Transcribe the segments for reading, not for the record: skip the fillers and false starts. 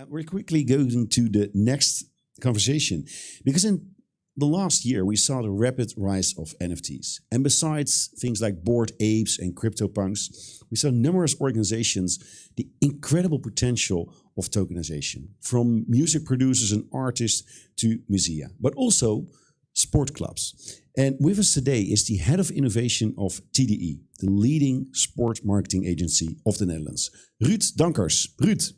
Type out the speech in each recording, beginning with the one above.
We're quickly going to the next conversation because in the last year we saw the rapid rise of NFTs. And besides things like Bored Apes and CryptoPunks, we saw numerous organizations the incredible potential of tokenization, from music producers and artists to musea, but also sport clubs. And with us today is the head of innovation of TDE, the leading sport marketing agency of the Netherlands, Ruud Dankers. Ruud.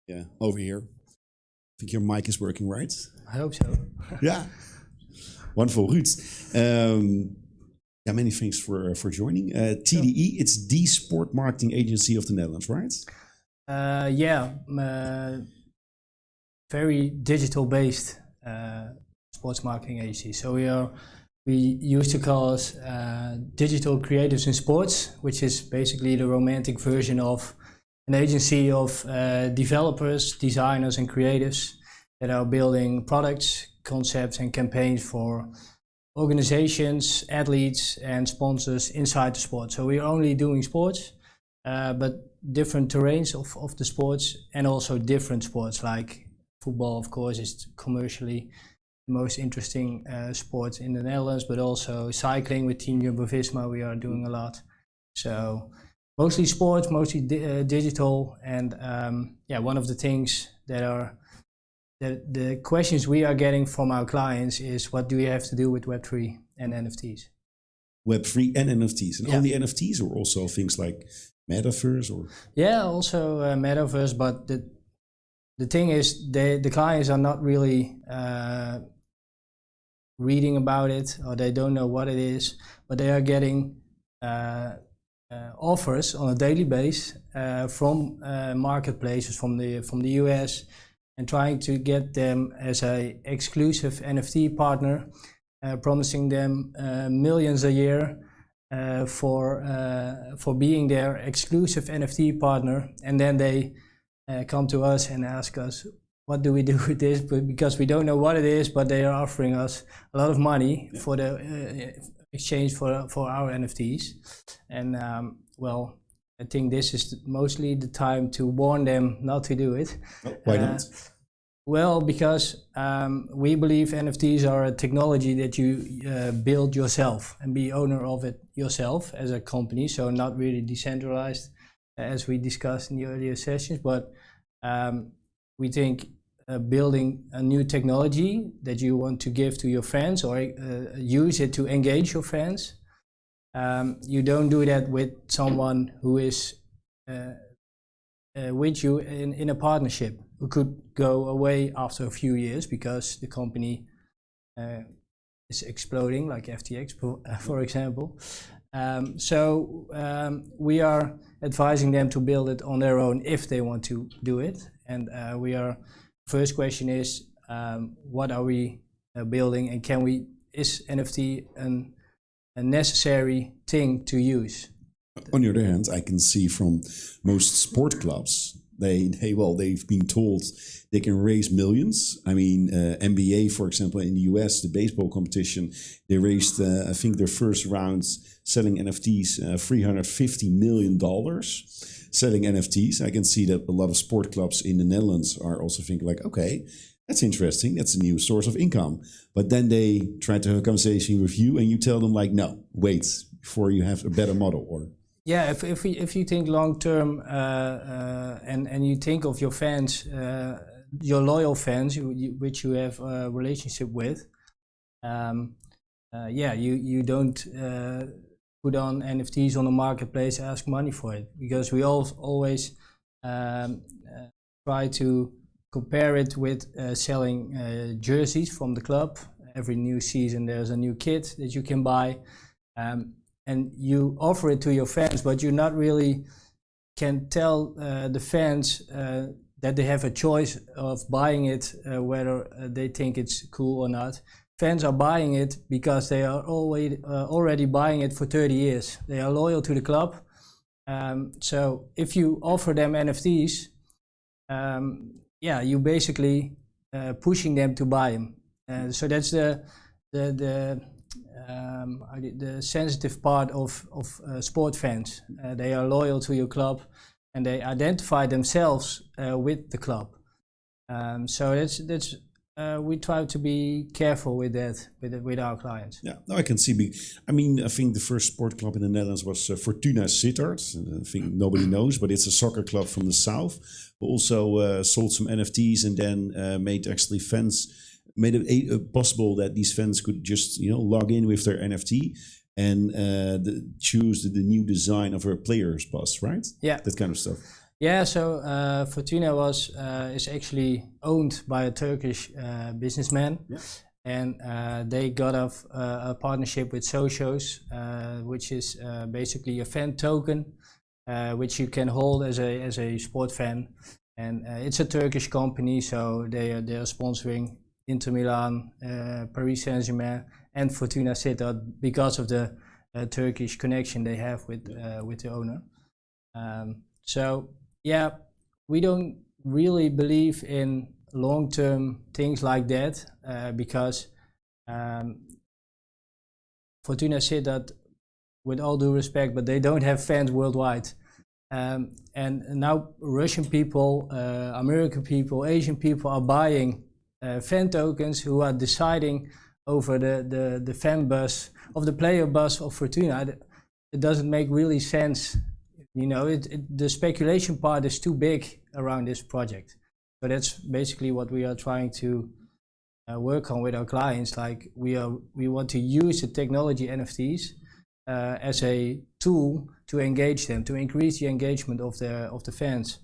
Yeah, over here. I think your mic is working, right? I hope so. Yeah. Wonderful, Ruud. Many thanks for joining. TDE, it's the sport marketing agency of the Netherlands, right? Very digital-based sports marketing agency. So we used to call us digital creatives in sports, which is basically the romantic version of an agency of developers, designers, and creatives that are building products, concepts, and campaigns for organizations, athletes, and sponsors inside the sport. So we're only doing sports, but different terrains of the sports, and also different sports, like football, of course, is commercially the most interesting sport in the Netherlands, but also cycling with Team Jumbo-Visma we are doing a lot. So mostly sports, mostly digital, and one of the things that are the questions we are getting from our clients is, what do we have to do with Web3 and NFTs? Web3 and NFTs, and only NFTs, or also things like metaverse, or also metaverse. But the thing is, the clients are not really reading about it, or they don't know what it is, but they are getting offers on a daily basis from marketplaces from the US, and trying to get them as a exclusive NFT partner, promising them millions a year for being their exclusive NFT partner, and then they come to us and ask us, what do we do with this? Because we don't know what it is, but they are offering us a lot of money for the exchange for our NFTs. And I think this is mostly the time to warn them not to do it. Oh, why not? Well, because we believe NFTs are a technology that you build yourself and be owner of it yourself as a company, so not really decentralized, as we discussed in the earlier sessions. But we think building a new technology that you want to give to your fans, or use it to engage your fans, you don't do that with someone who is with you in a partnership, who could go away after a few years because the company is exploding, like FTX, for example. We are advising them to build it on their own if they want to do it. And first question is, what are we building, and is NFT a necessary thing to use? On the other hand, I can see from most sport clubs, they've been told they can raise millions. I mean, NBA, for example, in the US, the baseball competition, they raised, I think, their first rounds selling NFTs, $350 million selling NFTs. I can see that a lot of sport clubs in the Netherlands are also thinking like, okay, that's interesting. That's a new source of income. But then they try to have a conversation with you, and you tell them like, no, wait, before you have a better model. Or if you think long term, and you think of your fans, your loyal fans, which you have a relationship with, you don't put on NFTs on the marketplace, ask money for it, because we always try to compare it with selling jerseys from the club. Every new season there's a new kit that you can buy, and you offer it to your fans, but you not really can tell the fans that they have a choice of buying it, whether they think it's cool or not. Fans are buying it because they are already buying it for 30 years. They are loyal to the club. So if you offer them NFTs, you basically pushing them to buy them. So that's the the sensitive part of sport fans. They are loyal to your club, and they identify themselves with the club. So that's we try to be careful with that with our clients. Yeah, no, I can see. I mean, I think the first sport club in the Netherlands was Fortuna Sittard. I think nobody knows, but it's a soccer club from the south. Who also sold some NFTs and then made actually fans. Made it possible that these fans could just log in with their NFT and choose the new design of a player's bus, right? Yeah, that kind of stuff. Yeah, so Fortuna is actually owned by a Turkish businessman, yeah. And they got a partnership with Socios, which is basically a fan token, which you can hold as a sport fan, and it's a Turkish company, so they are sponsoring Inter Milan, Paris Saint-Germain, and Fortuna Sittard because of the Turkish connection they have with the owner. So yeah, we don't really believe in long-term things like that because Fortuna Sittard, with all due respect, but they don't have fans worldwide. And now Russian people, American people, Asian people are buying fan tokens who are deciding over the fan bus of the player bus of Fortuna. It doesn't make really sense. The speculation part is too big around this project. So that's basically what we are trying to work on with our clients. Like we want to use the technology NFTs as a tool to engage them, to increase the engagement of the fans.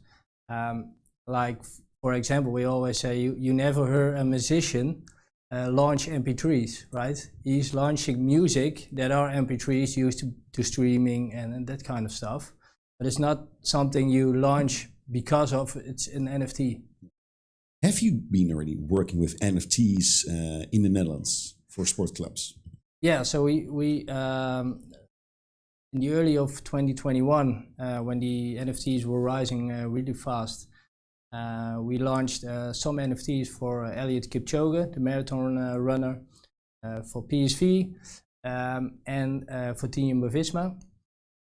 Like for example, we always say you never heard a musician launch MP3s, right? He's launching music that are MP3s used to streaming and that kind of stuff. But it's not something you launch because of it's an NFT. Have you been already working with NFTs in the Netherlands for sport clubs? Yeah, so we in the early of 2021, when the NFTs were rising really fast, we launched some NFTs for Eliud Kipchoge, the marathon runner, for PSV, and for Team Visma,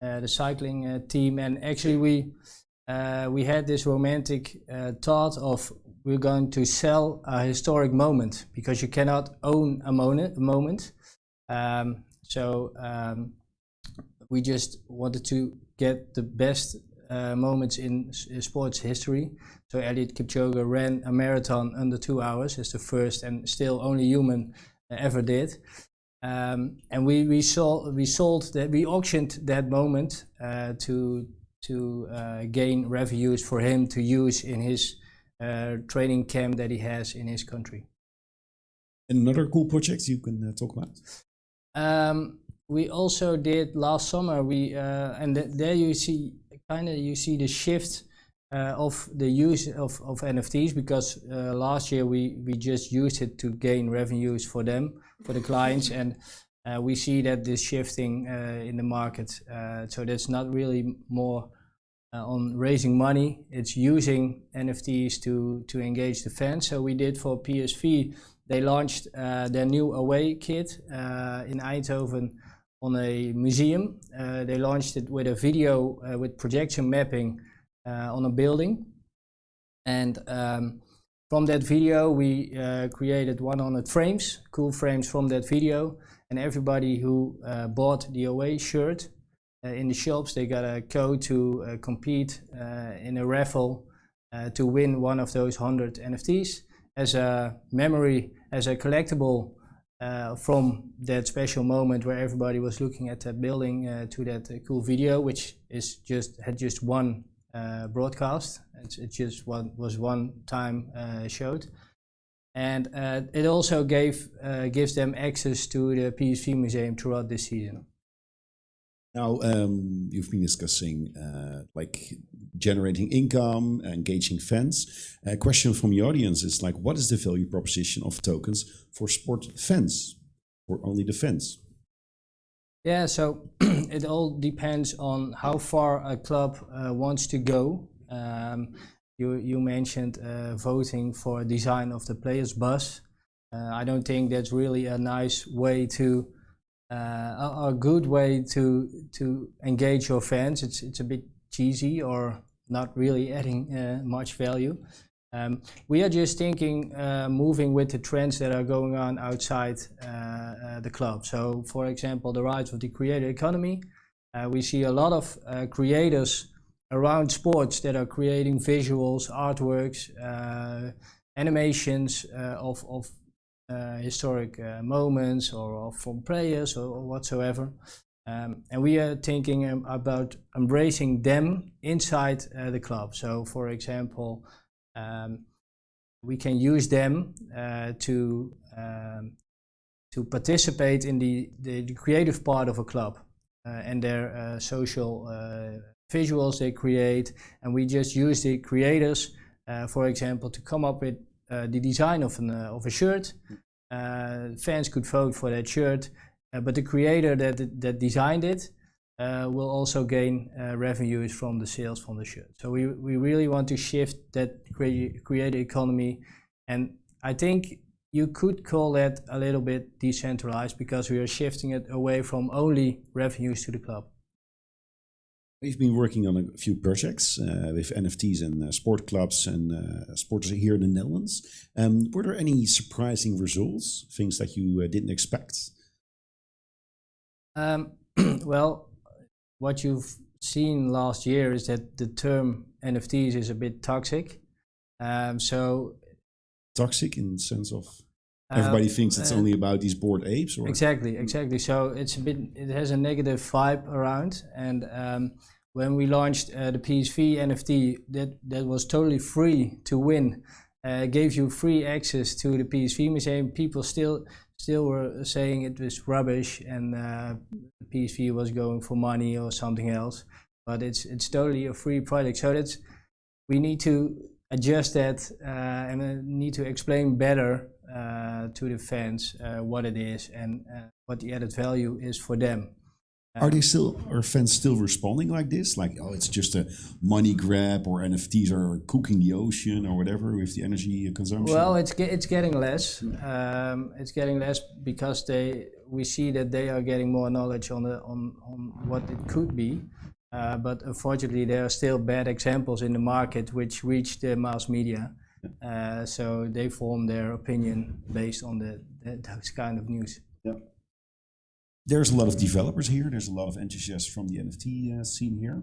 the cycling team. And actually we had this romantic thought of we're going to sell a historic moment, because you cannot own a moment. We just wanted to get the best moments in sports history. So Eliud Kipchoge ran a marathon under 2 hours as the first and still only human ever did. And we auctioned that moment to gain revenues for him to use in his training camp that he has in his country. Another cool project you can talk about? We also did last summer. There you see the shift of the use of NFTs, because last year we just used it to gain revenues for the clients, and we see that this shifting in the market. So that's not really more on raising money. It's using NFTs to engage the fans. So we did for PSV. They launched their new away kit in Eindhoven on a museum. They launched it with a video with projection mapping on a building. And from that video, we created 100 frames, cool frames from that video. And everybody who bought the away shirt in the shops, they got a code to compete in a raffle to win one of those 100 NFTs as a memory, as a collectible from that special moment where everybody was looking at that building to that cool video, which had just one broadcast. It just was one time showed, and it also gives them access to the PSV museum throughout this season. Now, you've been discussing like generating income, engaging fans. A question from the audience is like, what is the value proposition of tokens for sport fans, or only the fans? Yeah, so it all depends on how far a club wants to go. You mentioned voting for a design of the player's bus. I don't think that's really a nice way to a good way to engage your fans. It's a bit cheesy or not really adding much value. We are just thinking, moving with the trends that are going on outside the club. So, for example, the rise of the creator economy. We see a lot of creators around sports that are creating visuals, artworks, animations of historic moments or from players or whatsoever. And we are thinking about embracing them inside the club. So, for example, we can use them to participate in the creative part of a club and their social visuals they create, and we just use the creators, for example, to come up with the design of a shirt. Fans could vote for that shirt, but the creator that designed it will also gain revenues from the sales from the shirt. So we really want to shift that creator economy, and I think you could call that a little bit decentralized because we are shifting it away from only revenues to the club. We've been working on a few projects with NFTs and sport clubs and sports here in the Netherlands. Were there any surprising results, things that you didn't expect? Well, what you've seen last year is that the term NFTs is a bit toxic. Toxic in the sense of everybody thinks it's only about these bored apes, or exactly. So it has a negative vibe around, and when we launched the PSV NFT, that was totally free to win, gave you free access to the PSV museum. People still were saying it was rubbish and PSV was going for money or something else, but it's totally a free project. So we need to adjust that and need to explain better to the fans what it is and what the added value is for them. Are fans still responding like this? Like, oh, it's just a money grab, or NFTs are cooking the ocean, or whatever with the energy consumption? Well, it's getting less. It's getting less because we see that they are getting more knowledge on what it could be. But unfortunately, there are still bad examples in the market which reach the mass media. So they form their opinion based on those kind of news. Yeah. There's a lot of developers here. There's a lot of enthusiasts from the NFT scene here.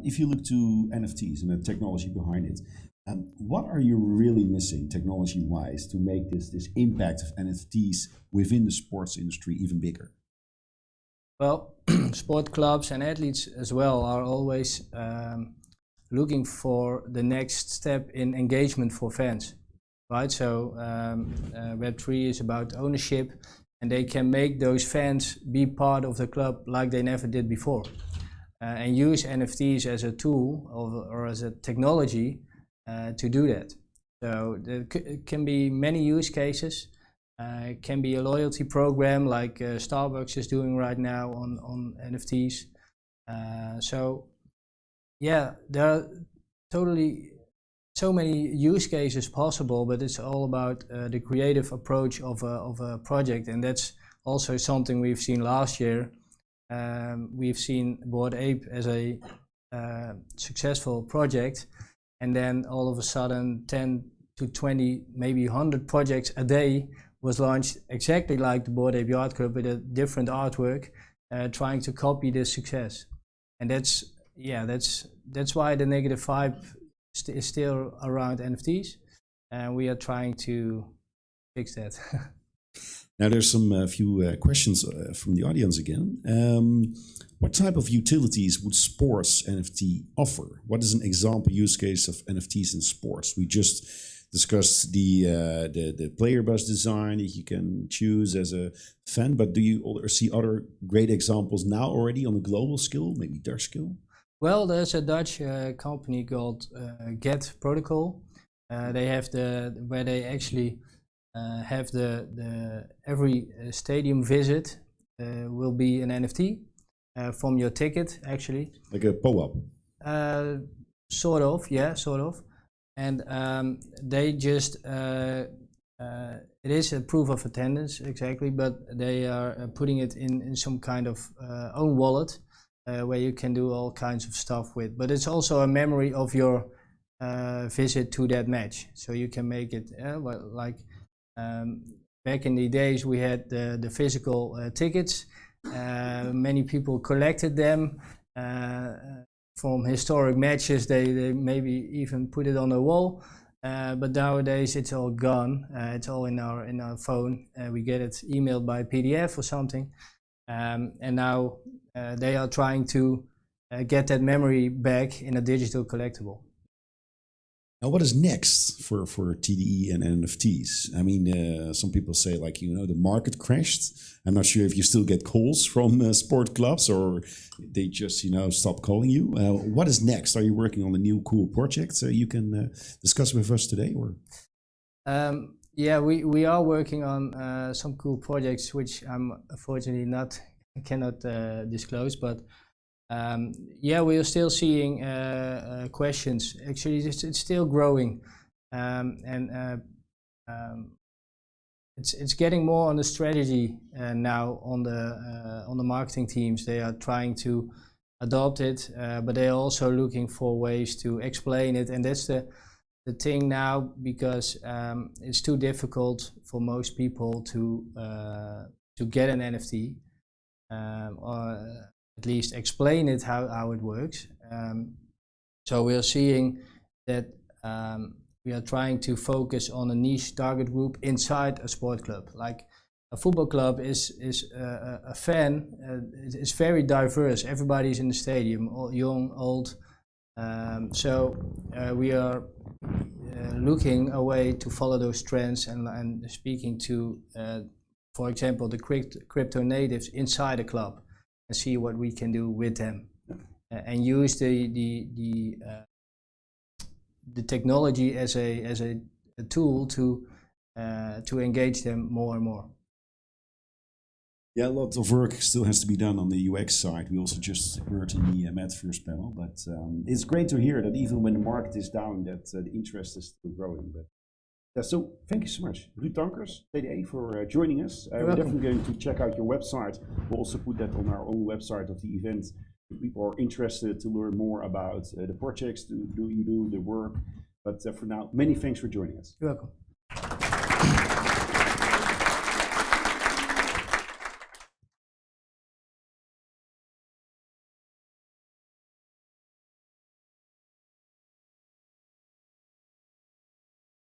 If you look to NFTs and the technology behind it, what are you really missing technology-wise to make this impact of NFTs within the sports industry even bigger? Well, sport clubs and athletes as well are always looking for the next step in engagement for fans, right? So Web3 is about ownership, and they can make those fans be part of the club like they never did before, and use NFTs as a tool or as a technology to do that. So there can be many use cases. It can be a loyalty program like Starbucks is doing right now on NFTs. So yeah, there are totally so many use cases possible, but it's all about the creative approach of a project, and that's also something we've seen last year. We've seen Bored Ape as a successful project, and then all of a sudden 10 to 20, maybe 100 projects a day was launched exactly like the Bored Ape Yacht Club with a different artwork, trying to copy this success. And that's why the negative vibe is still around NFTs, and we are trying to fix that. Now there's some few questions from the audience again. What type of utilities would sports NFT offer? What is an example use case of NFTs in sports? We just discussed the player bus design that you can choose as a fan, but do you see other great examples now already on a global scale, maybe Dutch scale? Well, there's a Dutch company called Get Protocol. They have where they actually have every stadium visit will be an NFT from your ticket, actually. Like a POAP? Sort of, yeah, sort of. And they just it is a proof of attendance, exactly, but they are putting it in some kind of own wallet where you can do all kinds of stuff with. But it's also a memory of your visit to that match. So you can make it like back in the days we had the physical tickets. Many people collected them from historic matches. They maybe even put it on a wall. But nowadays it's all gone. It's all in our phone. We get it emailed by PDF or something. And now they are trying to get that memory back in a digital collectible. Now, what is next for TDE and NFTs? I mean, some people say, like, the market crashed. I'm not sure if you still get calls from sport clubs or they just, stop calling you. What is next? Are you working on a new cool project you can discuss with us today? Or yeah, we are working on some cool projects, which I'm unfortunately cannot disclose, but yeah, we are still seeing questions. Actually, it's still growing, and it's getting more on the strategy now on the marketing teams. They are trying to adopt it, but they are also looking for ways to explain it, and that's the thing now, because it's too difficult for most people to get an NFT or at least explain it how it works. So we are seeing that we are trying to focus on a niche target group inside a sport club. Like a football club is a fan. It's very diverse. Everybody's in the stadium, young, old. So we are looking a way to follow those trends and speaking to, for example, the crypto natives inside a club, and see what we can do with them, and use the technology as a tool to engage them more and more. Yeah, a lot of work still has to be done on the UX side. We also just heard in the Metaverse panel, but it's great to hear that even when the market is down, that the interest is still growing. But so thank you so much, Ruud Dankers, TDE, for joining us. We're definitely going to check out your website. We'll also put that on our own website of the event. If people are interested to learn more about the projects, you do the work. But for now, many thanks for joining us. You're welcome.